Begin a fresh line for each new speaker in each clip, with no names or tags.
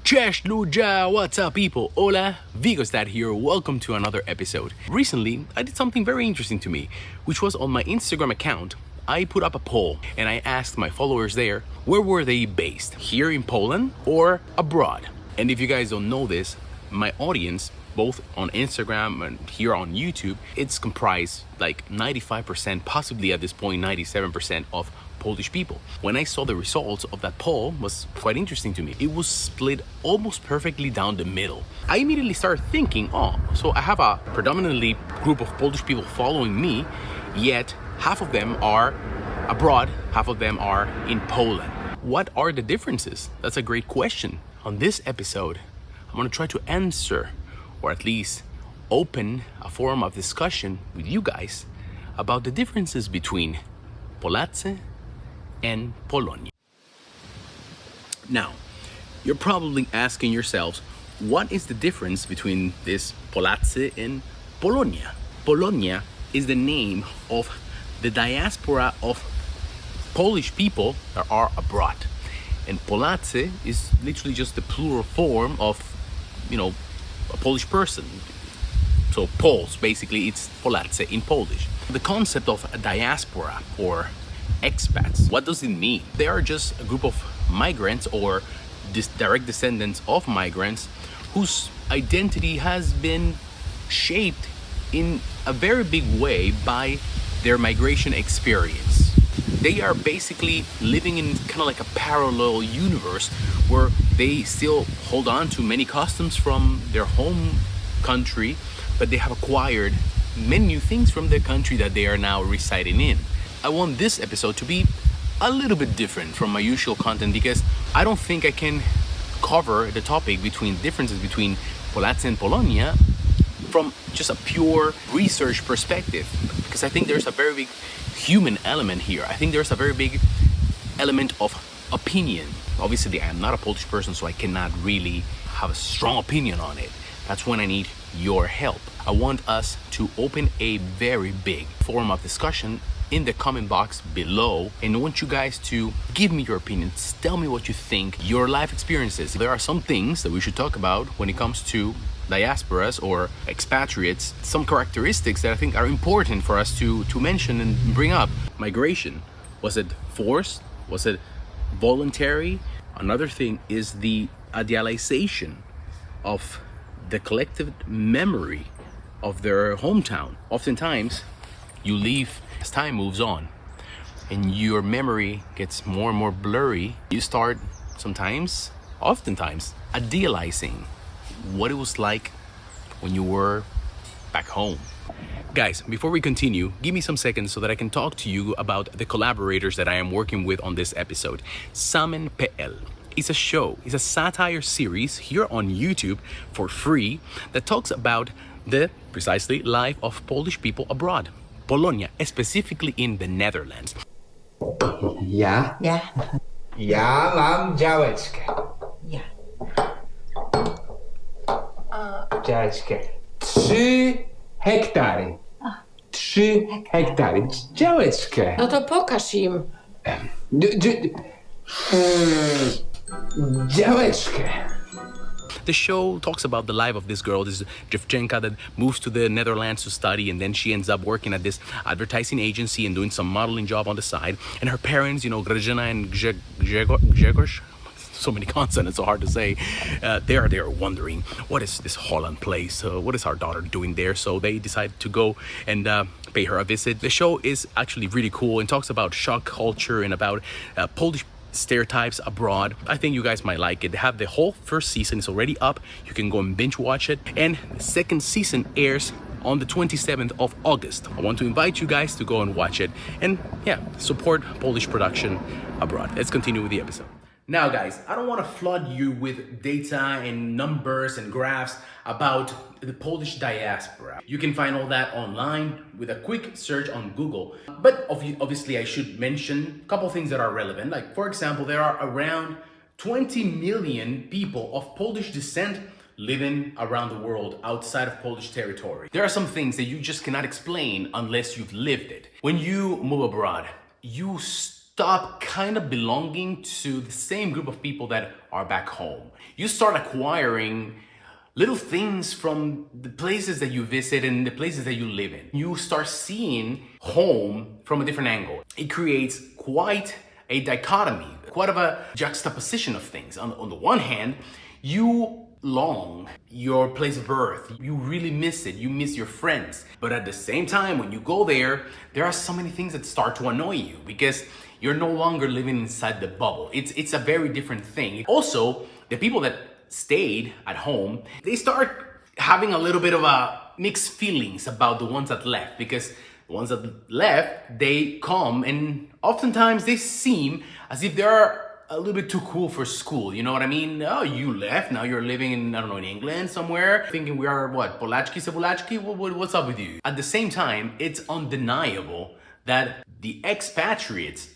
Cześć ludzie, what's up people? Hola, Vigo's dad here, welcome to another episode. Recently, I did something very interesting to me, which was on my Instagram account. I put up a poll and I asked my followers there, where were they based? Here in Poland or abroad? And if you guys don't know this, my audience, both on Instagram and here on YouTube, it's comprised like 95%, possibly at this point 97% of Polish people. When I saw the results of that poll, was quite interesting to me. It was split almost perfectly down the middle. I immediately started thinking, so I have a predominantly group of Polish people following me, yet half of them are abroad, half of them are in Poland. What are the differences? That's a great question. On this episode, I'm gonna try to answer, or at least open a forum of discussion with you guys about the differences between Polacy and Polonia. Now, you're probably asking yourselves, what is the difference between this Polacy and Polonia? Polonia is the name of the diaspora of Polish people that are abroad. And Polacy is literally just the plural form of, a Polish person. So Poles, basically, it's Polacy in Polish. The concept of a diaspora or expats, what does it mean? They are just a group of migrants or direct descendants of migrants whose identity has been shaped in a very big way by their migration experience. They are basically living in kind of like a parallel universe where they still hold on to many customs from their home country, but they have acquired many new things from the country that they are now residing in. I want this episode to be a little bit different from my usual content because I don't think I can cover the topic between differences between Polacy and Polonia from just a pure research perspective, because I think there's a very big human element here. I think there's a very big element of opinion. Obviously, I am not a Polish person, so I cannot really have a strong opinion on it. That's when I need your help. I want us to open a very big forum of discussion in the comment box below, and I want you guys to give me your opinions. Tell me what you think, your life experiences. There are some things that we should talk about when it comes to diasporas or expatriates, some characteristics that I think are important for us to mention and bring up. Migration, was it forced? Was it voluntary? Another thing is the idealization of the collective memory of their hometown. Oftentimes, you leave as time moves on and your memory gets more and more blurry. You start oftentimes, idealizing what it was like when you were back home. Guys, before we continue, give me some seconds so that I can talk to you about the collaborators that I am working with on this episode. SAMEL.PL is a show, it's a satire series here on YouTube for free that talks about the precisely life of Polish people abroad. Polonia, specifically in the Netherlands.
Ja?
Ja.
Ja mam działeczkę.
Ja.
Działeczkę. 3 hektary. 3 hektary. Działeczkę.
No to pokaż im.
Działeczkę.
The show talks about the life of this girl, this Dziewczynka that moves to the Netherlands to study, and then she ends up working at this advertising agency and doing some modeling job on the side. And her parents, Grażyna and Grzegorz, so many consonants, so hard to say, they are wondering, what is this Holland place? What is our daughter doing there? So they decide to go and pay her a visit. The show is actually really cool and talks about shock culture and about Polish stereotypes abroad. I think you guys might like it. They have the whole first season, it's already up. You can go and binge watch it. And the second season airs on the 27th of August. I want to invite you guys to go and watch it and support Polish production abroad. Let's continue with the episode. Now guys, I don't want to flood you with data and numbers and graphs about the Polish diaspora. You can find all that online with a quick search on Google. But obviously I should mention a couple things that are relevant. Like for example, there are around 20 million people of Polish descent living around the world outside of Polish territory. There are some things that you just cannot explain unless you've lived it. When you move abroad, you stop kind of belonging to the same group of people that are back home. You start acquiring little things from the places that you visit and the places that you live in. You start seeing home from a different angle. It creates quite a dichotomy, quite of a juxtaposition of things. On the one hand, you long your place of birth. You really miss it. You miss your friends. But at the same time, when you go there are so many things that start to annoy you because you're no longer living inside the bubble. It's a very different thing. Also, the people that stayed at home, they start having a little bit of a mixed feelings about the ones that left, because the ones that left, they come and oftentimes they seem as if they're a little bit too cool for school. You know what I mean? Oh, you left, now you're living in, I don't know, in England somewhere, thinking we are what, Polachki, Sebulachki? What's up with you? At the same time, it's undeniable that the expatriates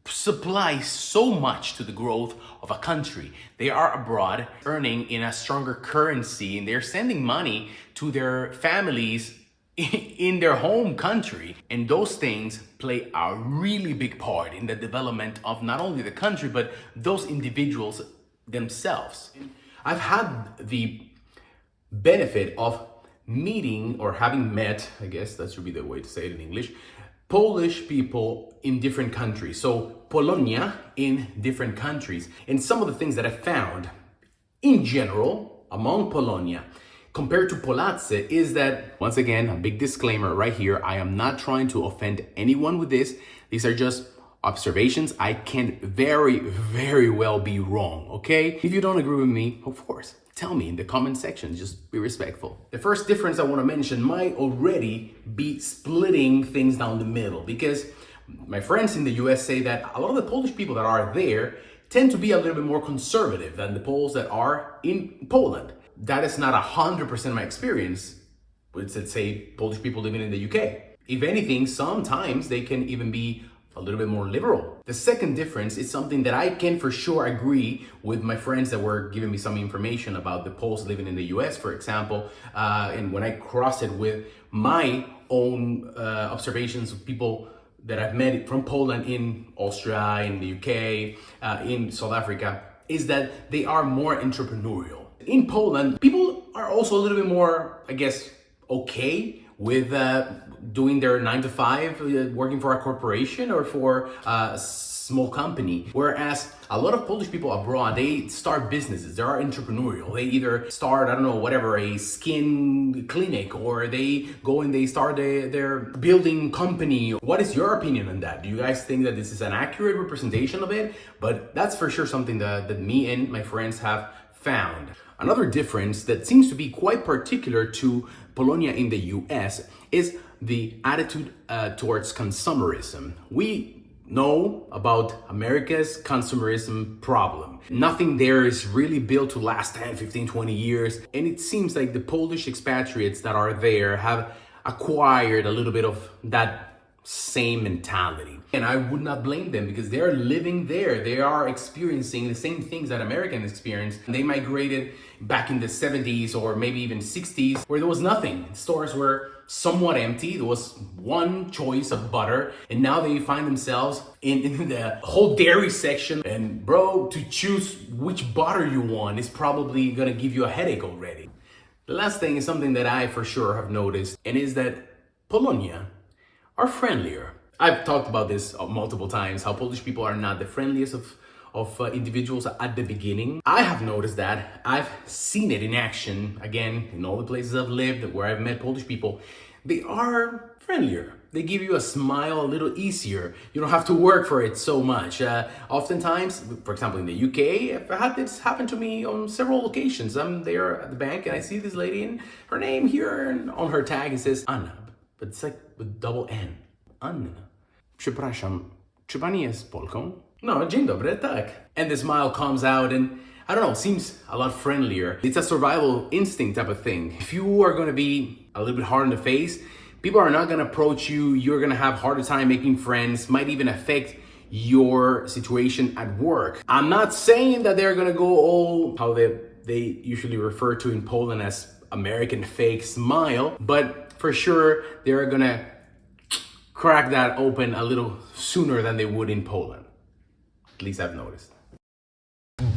supply so much to the growth of a country. They are abroad, earning in a stronger currency, and they're sending money to their families in their home country. And those things play a really big part in the development of not only the country, but those individuals themselves. I've had the benefit of meeting or having met, I guess that should be the way to say it in English, Polish people in different countries. So Polonia in different countries. And some of the things that I found in general among Polonia compared to Polacy is that, once again, a big disclaimer right here, I am not trying to offend anyone with this. These are just observations. I can very, very well be wrong, okay? If you don't agree with me, of course, tell me in the comment section, just be respectful. The first difference I want to mention might already be splitting things down the middle, because my friends in the US say that a lot of the Polish people that are there tend to be a little bit more conservative than the Poles that are in Poland. That is not 100% my experience with, let's say, Polish people living in the UK. If anything, sometimes they can even be a little bit more liberal. The second difference is something that I can for sure agree with my friends that were giving me some information about the Poles living in the US, for example, and when I cross it with my own observations of people that I've met from Poland, in Austria, in the UK, in South Africa, is that they are more entrepreneurial. In Poland, people are also a little bit more, I guess, okay with doing their 9 to 5, working for a corporation or for a small company. Whereas a lot of Polish people abroad, they start businesses, they are entrepreneurial. They either start, I don't know, whatever, a skin clinic, or they go and they start their building company. What is your opinion on that? Do you guys think that this is an accurate representation of it? But that's for sure something that me and my friends have found. Another difference that seems to be quite particular to Polonia in the US is the attitude towards consumerism. We know about America's consumerism problem. Nothing there is really built to last 10, 15, 20 years. And it seems like the Polish expatriates that are there have acquired a little bit of that same mentality. And I would not blame them, because they're living there. They are experiencing the same things that Americans experienced. They migrated back in the 70s or maybe even 60s, where there was nothing. Stores were somewhat empty. There was one choice of butter, and now they find themselves in the whole dairy section. And bro, to choose which butter you want is probably gonna give you a headache already. The last thing is something that I for sure have noticed, and is that Polonia are friendlier. I've talked about this multiple times, how Polish people are not the friendliest of individuals at the beginning. I have noticed that. I've seen it in action, again, in all the places I've lived, where I've met Polish people. They are friendlier. They give you a smile a little easier. You don't have to work for it so much. Oftentimes, for example, in the UK, I've had this happen to me on several occasions. I'm there at the bank and I see this lady, and her name here and on her tag, it says Anna, but it's like with double N. Anna. Przepraszam, czy pani jest Polką? No, dzień dobry, tak. And the smile comes out, and I don't know, seems a lot friendlier. It's a survival instinct type of thing. If you are going to be a little bit hard in the face, people are not going to approach you. You're going to have a harder time making friends, might even affect your situation at work. I'm not saying that they're going to go all how they usually refer to in Poland as American fake smile, but for sure they're going to crack that open a little sooner than they would in Poland. At least I've noticed.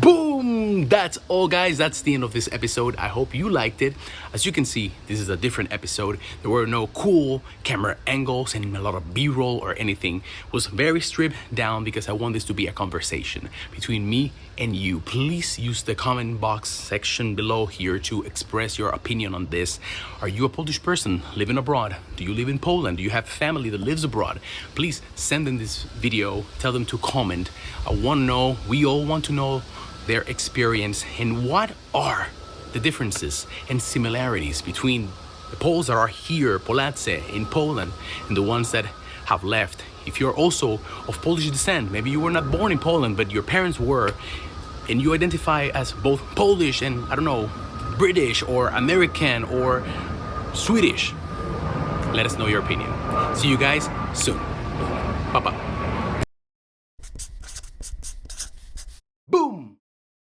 Boom! That's all, guys. That's the end of this episode. I hope you liked it. As you can see, this is a different episode. There were no cool camera angles and a lot of B-roll or anything. It was very stripped down because I want this to be a conversation between me and you. Please use the comment box section below here to express your opinion on this. Are you a Polish person living abroad? Do you live in Poland? Do you have family that lives abroad? Please send them this video. Tell them to comment. I want to know, we all want to know their experience and what are the differences and similarities between the Poles that are here, Polacy, in Poland, and the ones that have left. If you're also of Polish descent, maybe you were not born in Poland, but your parents were, and you identify as both Polish and, I don't know, British or American or Swedish, let us know your opinion. See you guys soon. Bye-bye.